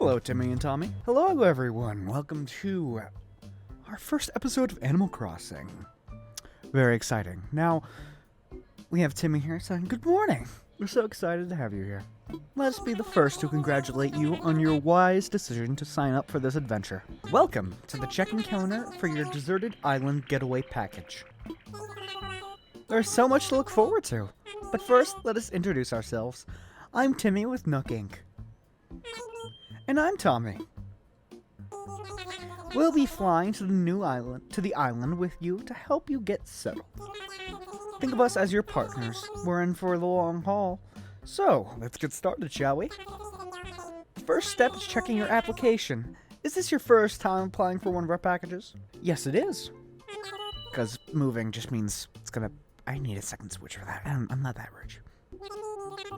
Hello, Timmy and Tommy. Hello, everyone. Welcome to our first episode of Animal Crossing. Very exciting. Now, we have Timmy here saying good morning. We're so excited to have you here. Let us be the first to congratulate you on your wise decision to sign up for this adventure. Welcome to the check-in counter for your deserted island getaway package. There's so much to look forward to. But first, let us introduce ourselves. I'm Timmy with Nook Inc. And I'm Tommy. We'll be flying to the island with you to help you get settled. Think of us as your partners. We're in for the long haul. So, let's get started, shall we? First step is checking your application. Is this your first time applying for one of our packages? Yes, it is. Because moving just means I need a second switch for that. I'm not that rich.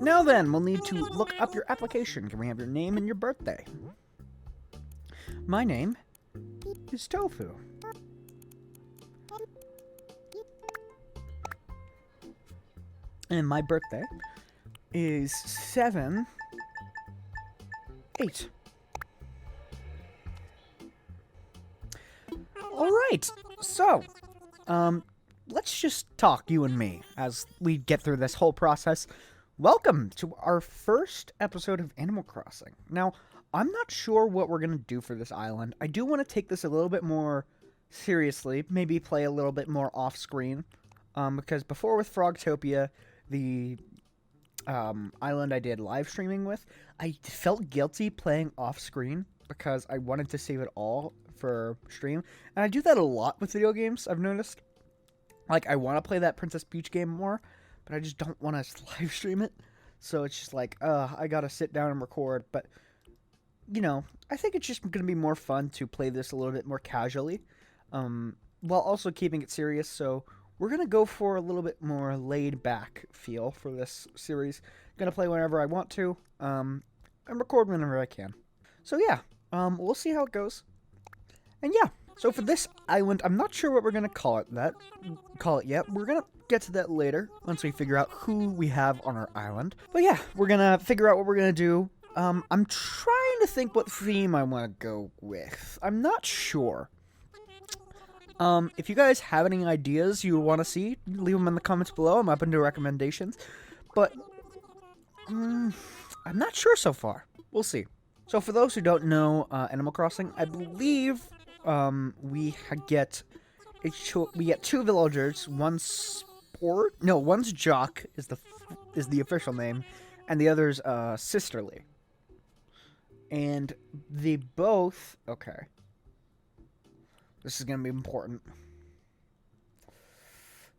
Now then, we'll need to look up your application. Can we have your name and your birthday? My name is Tofu. And my birthday is 7/8. Alright, so, let's just talk, you and me, as we get through this whole process. Welcome to our first episode of Animal Crossing. Now, I'm not sure what we're going to do for this island. I do want to take this a little bit more seriously, maybe play a little bit more off-screen, because before with Frogtopia, the island I did live streaming with, I felt guilty playing off-screen because I wanted to save it all for stream, and I do that a lot with video games, I've noticed. Like, I want to play that Princess Peach game more, but I just don't want to live stream it. So it's just like, I gotta sit down and record. But, you know, I think it's just going to be more fun to play this a little bit more casually, while also keeping it serious. So we're going to go for a little bit more laid-back feel for this series. Going to play whenever I want to, and record whenever I can. So yeah, we'll see how it goes. And yeah. So for this island, I'm not sure what we're going to call it yet. We're going to get to that later, once we figure out who we have on our island. But yeah, we're going to figure out what we're going to do. I'm trying to think what theme I want to go with. I'm not sure. If you guys have any ideas you want to see, leave them in the comments below. I'm open to recommendations. But, I'm not sure so far. We'll see. So for those who don't know Animal Crossing, I believe we get two villagers. One's Jock is the official name, and the other's Sisterly. And they both This is gonna be important.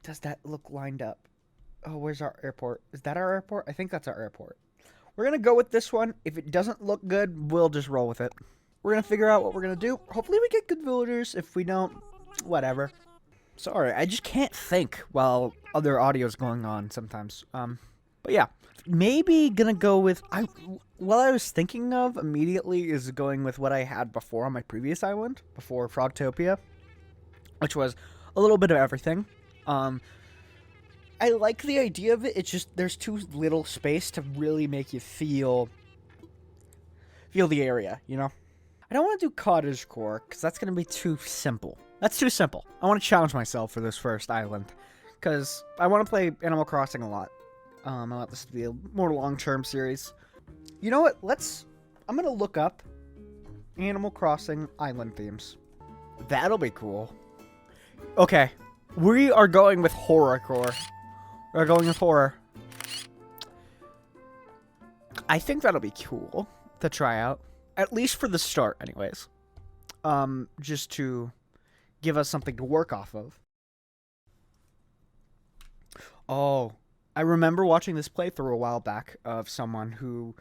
Does that look lined up? Oh, where's our airport? Is that our airport? I think that's our airport. We're gonna go with this one. If it doesn't look good, we'll just roll with it. We're gonna figure out what we're gonna do. Hopefully we get good villagers. If we don't, whatever. Sorry, I just can't think while other audio's going on sometimes. But yeah, maybe gonna go with what I was thinking of immediately is going with what I had before on my previous island, before Frogtopia, which was a little bit of everything. I like the idea of it. It's just there's too little space to really make you feel the area, you know? I don't want to do cottagecore, because that's going to be too simple. That's too simple. I want to challenge myself for this first island, because I want to play Animal Crossing a lot. I want this to be a more long-term series. You know what? I'm going to look up Animal Crossing island themes. That'll be cool. Okay. We are going with horrorcore. We're going with horror. I think that'll be cool to try out. At least for the start, anyways. Just to give us something to work off of. Oh, I remember watching this playthrough a while back of someone who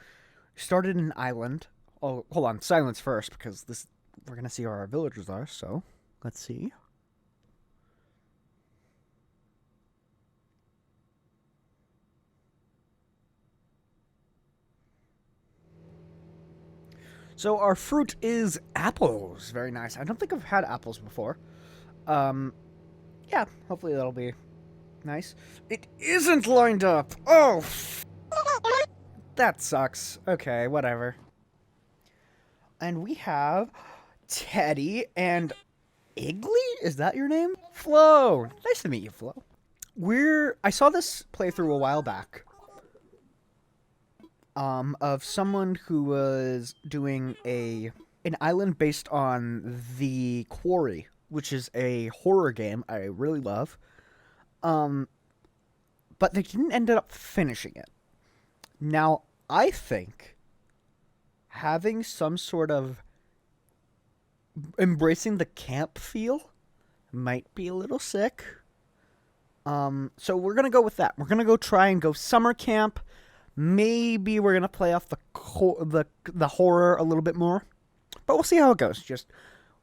started an island. Oh, hold on, silence first, because we're gonna see where our villagers are, so let's see. So our fruit is apples. Very nice. I don't think I've had apples before. Yeah, hopefully that'll be nice. It isn't lined up. Oh, that sucks. Okay, whatever. And we have Teddy and Iggly? Is that your name? Flo! Nice to meet you, Flo. I saw this playthrough a while back. Of someone who was doing an island based on The Quarry, which is a horror game I really love. But they didn't end up finishing it. Now, I think having some sort of embracing the camp feel might be a little sick. So we're gonna go with that. We're gonna go try and go summer camp. Maybe we're gonna play off the horror a little bit more, but we'll see how it goes. Just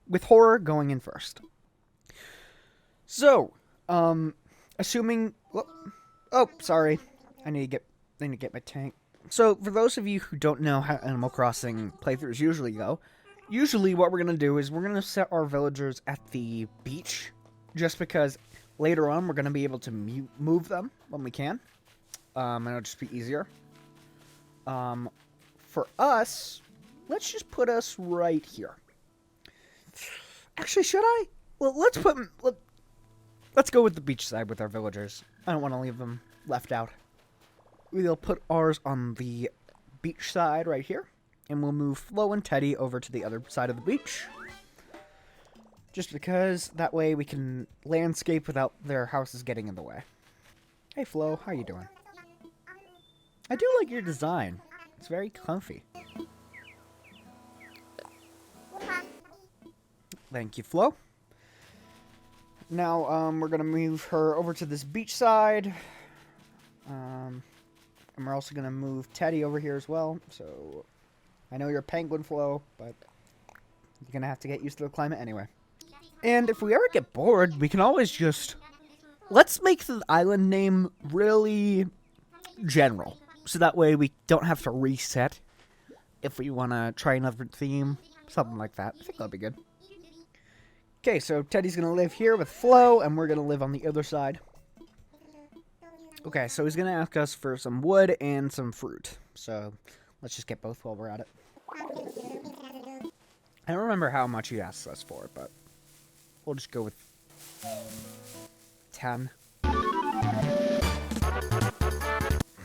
with horror going in first. So, assuming. Oh, sorry. I need to get my tank. So, for those of you who don't know how Animal Crossing playthroughs usually go, usually what we're gonna do is we're gonna set our villagers at the beach, just because later on we're gonna be able to move them when we can. And it'll just be easier. For us, let's just put us right here. Actually, should I? Well, let's go with the beach side with our villagers. I don't want to leave them left out. We'll put ours on the beach side right here, and we'll move Flo and Teddy over to the other side of the beach. Just because that way we can landscape without their houses getting in the way. Hey Flo, how you doing? I do like your design. It's very comfy. Thank you, Flo. Now, we're gonna move her over to this beach side. And we're also gonna move Teddy over here as well. So, I know you're a penguin, Flo, but you're gonna have to get used to the climate anyway. And if we ever get bored, we can always just... Let's make the island name really general. So that way we don't have to reset if we want to try another theme. Something like that. I think that'll be good. Okay, so Teddy's going to live here with Flo, and we're going to live on the other side. Okay, so he's going to ask us for some wood and some fruit. So let's just get both while we're at it. I don't remember how much he asks us for, but we'll just go with 10.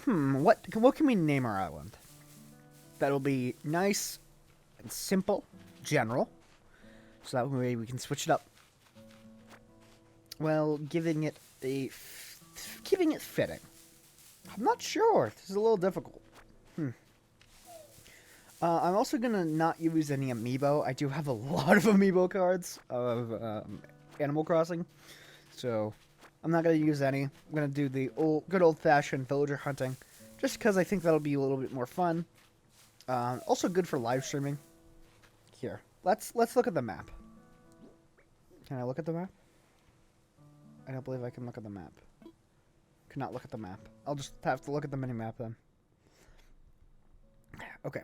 What can we name our island? That'll be nice and simple, general, so that way we can switch it up. Well, giving it fitting. I'm not sure. This is a little difficult. I'm also gonna not use any amiibo. I do have a lot of amiibo cards of Animal Crossing, so I'm not gonna use any. I'm gonna do the good old-fashioned villager hunting, just because I think that'll be a little bit more fun. Also good for live streaming. Here, let's look at the map. Can I look at the map? I don't believe I can look at the map. Cannot look at the map. I'll just have to look at the mini-map then. Okay.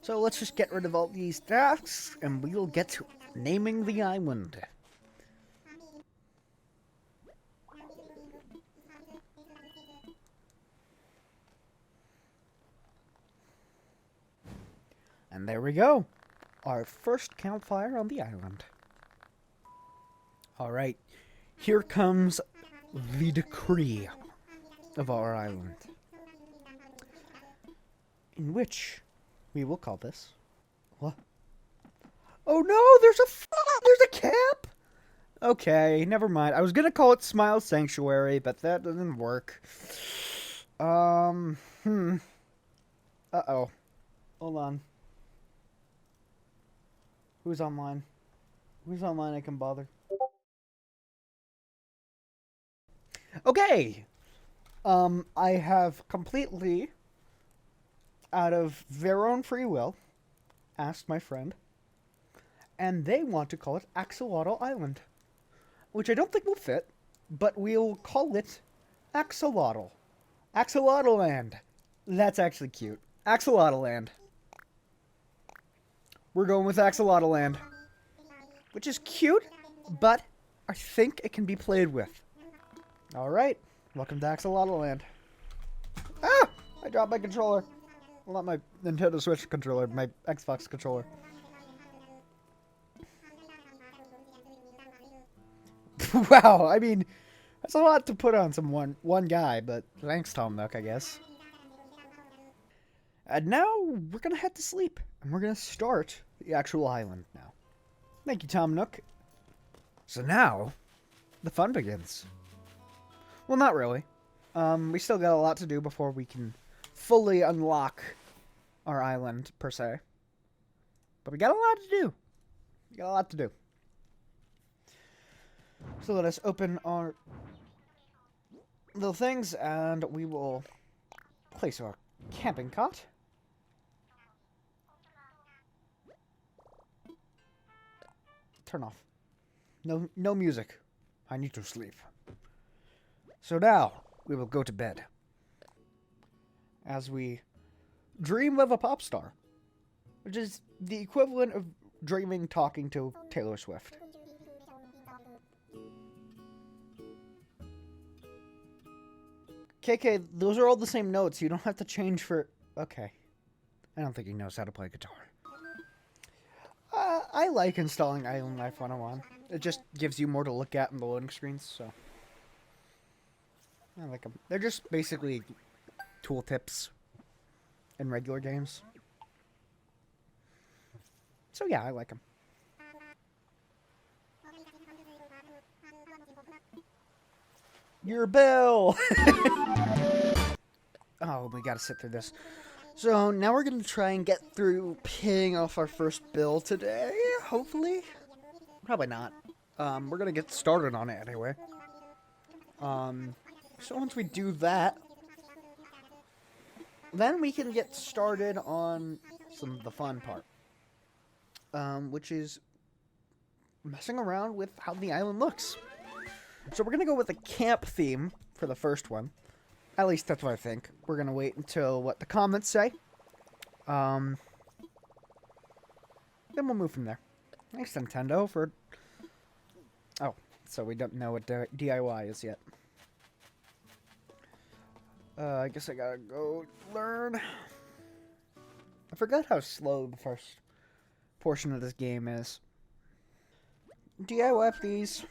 So let's just get rid of all these tasks, and we'll get to naming the island. And there we go. Our first campfire on the island. Alright. Here comes the decree of our island. In which we will call this... What? Oh no! There's a camp! Okay, never mind. I was gonna call it Smile Sanctuary, but that doesn't work. Uh-oh. Hold on. Who's online? Who's online I can bother? Okay! I have completely, out of their own free will, asked my friend, and they want to call it Axolotl Island, which I don't think will fit, but we'll call it Axolotl. Axolotl Land. That's actually cute. Axolotl Land. We're going with Axolotl Land, which is cute, but I think it can be played with. Alright, welcome to Axolotl Land. Ah! I dropped my controller. Not my Nintendo Switch controller, my Xbox controller. Wow, I mean, that's a lot to put on one guy, but thanks, Tom Nook, I guess. And now we're gonna head to sleep, and we're gonna start the actual island now. Thank you, Tom Nook. So now, the fun begins. Well, not really. We still got a lot to do before we can fully unlock our island, per se. But we got a lot to do. We got a lot to do. So let us open our little things, and we will place our camping cot. Turn off. No music. I need to sleep. So now, we will go to bed. As we dream of a pop star. Which is the equivalent of dreaming talking to Taylor Swift. KK, those are all the same notes. You don't have to change for... Okay. I don't think he knows how to play guitar. I like installing Island Life 101. It just gives you more to look at in the loading screens, so... I like them. They're just basically tooltips in regular games. So yeah, I like them. Your bill! Oh, we gotta sit through this. So now we're gonna try and get through paying off our first bill today, hopefully. Probably not. We're gonna get started on it anyway. So once we do that, then we can get started on some of the fun part. Which is messing around with how the island looks. So we're gonna go with a camp theme for the first one. At least that's what I think. We're gonna wait until what the comments say. Then we'll move from there. Thanks, Nintendo, for... Oh, so we don't know what DIY is yet. I guess I gotta go learn. I forgot how slow the first portion of this game is. DIY, please.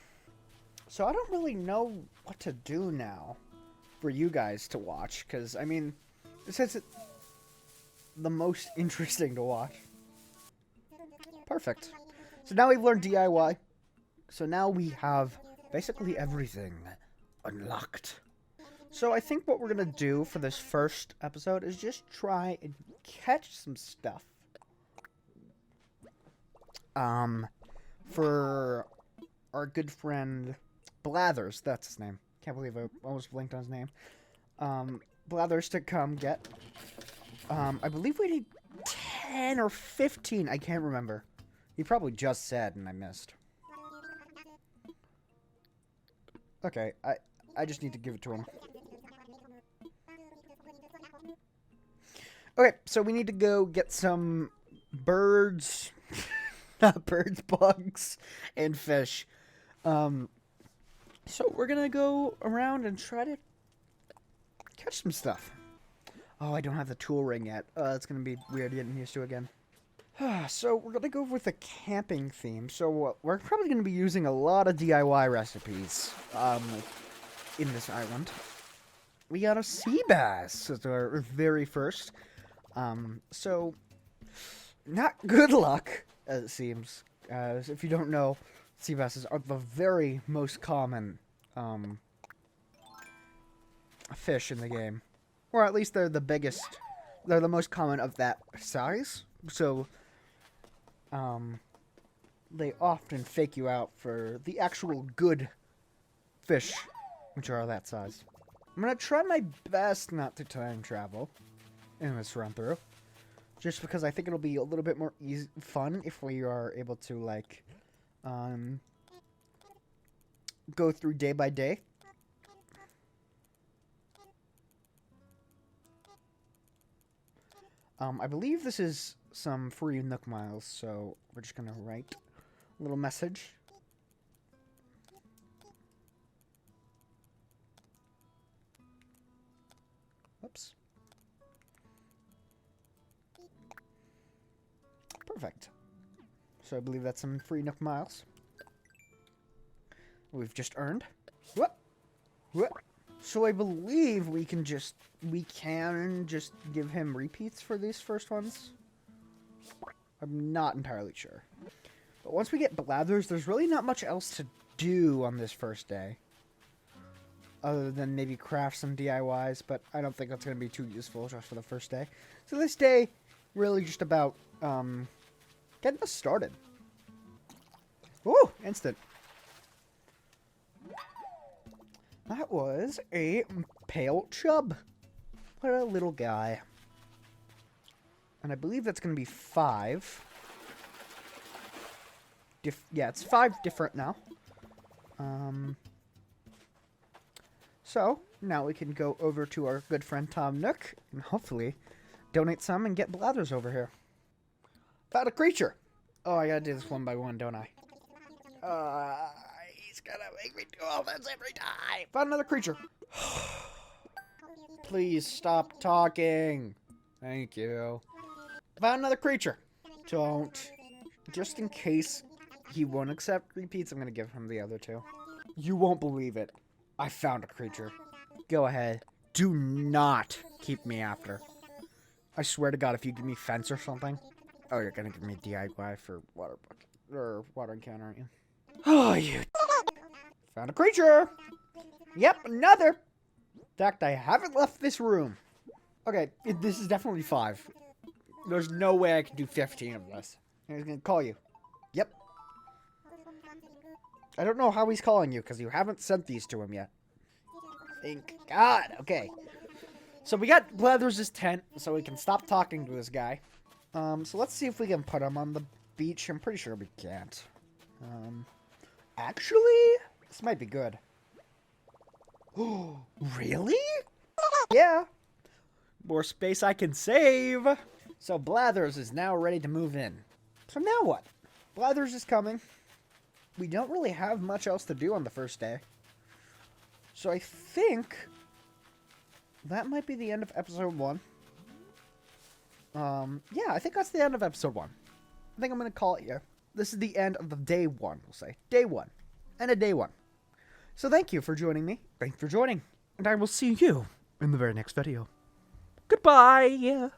So I don't really know what to do now for you guys to watch, because, I mean, this is the most interesting to watch. Perfect. So now we've learned DIY. So now we have basically everything unlocked. So I think what we're going to do for this first episode is just try and catch some stuff. For our good friend Blathers, that's his name. Can't believe I almost blinked on his name. Blathers to come get. I believe we need 10 or 15, I can't remember. He probably just said and I missed. Okay, I just need to give it to him. Okay, so we need to go get some birds, not birds, bugs, and fish. So we're gonna go around and try to catch some stuff. Oh, I don't have the tool ring yet. It's gonna be weird getting used to again. So we're gonna go with a camping theme. So we're probably gonna be using a lot of DIY recipes in this island. We got a sea bass as our very first. So not good luck, as it seems. If you don't know, sea basses are the very most common fish in the game. Or at least they're the biggest. They're the most common of that size. So they often fake you out for the actual good fish, which are that size. I'm going to try my best not to time travel in this run through. Just because I think it'll be a little bit more fun if we are able to, like, go through day by day. I believe this is some free Nook Miles, so we're just gonna write a little message. Oops. Perfect. So I believe that's some free Nook Miles. We've just earned. Whoop. Whoop. So I believe we can just give him repeats for these first ones. I'm not entirely sure. But once we get Blathers, there's really not much else to do on this first day. Other than maybe craft some DIYs, but I don't think that's going to be too useful just for the first day. So this day, really just about getting us started. Ooh, instant. That was a pale chub. What a little guy. And I believe that's going to be 5. Yeah, it's 5 different now. So, now we can go over to our good friend Tom Nook and hopefully donate some and get Blathers over here. Found a creature! Oh, I gotta do this one by one, don't I? He's gonna make me do all this every time! Found another creature! Please stop talking! Thank you. Found another creature! Don't. Just in case he won't accept repeats, I'm gonna give him the other 2. You won't believe it. I found a creature. Go ahead. Do not keep me after. I swear to God, if you give me fence or something. Oh, you're gonna give me DIY for water bucket or water encounter, aren't you? Oh, you. Found a creature. Yep, another. In fact, I haven't left this room. Okay, this is definitely 5. There's no way I can do 15 of this. He's gonna call you. Yep. I don't know how he's calling you, because you haven't sent these to him yet. Thank God. Okay. So we got Blathers' tent, so we can stop talking to this guy. So let's see if we can put him on the beach. I'm pretty sure we can't. Actually, this might be good. Oh, really? Yeah. More space I can save. So Blathers is now ready to move in. So now what? Blathers is coming. We don't really have much else to do on the first day. So I think that might be the end of episode 1. Yeah, I think that's the end of episode 1. I think I'm going to call it here. This is the end of the day 1, we'll say. Day 1. End of day 1. So thank you for joining me. Thanks for joining. And I will see you in the very next video. Goodbye!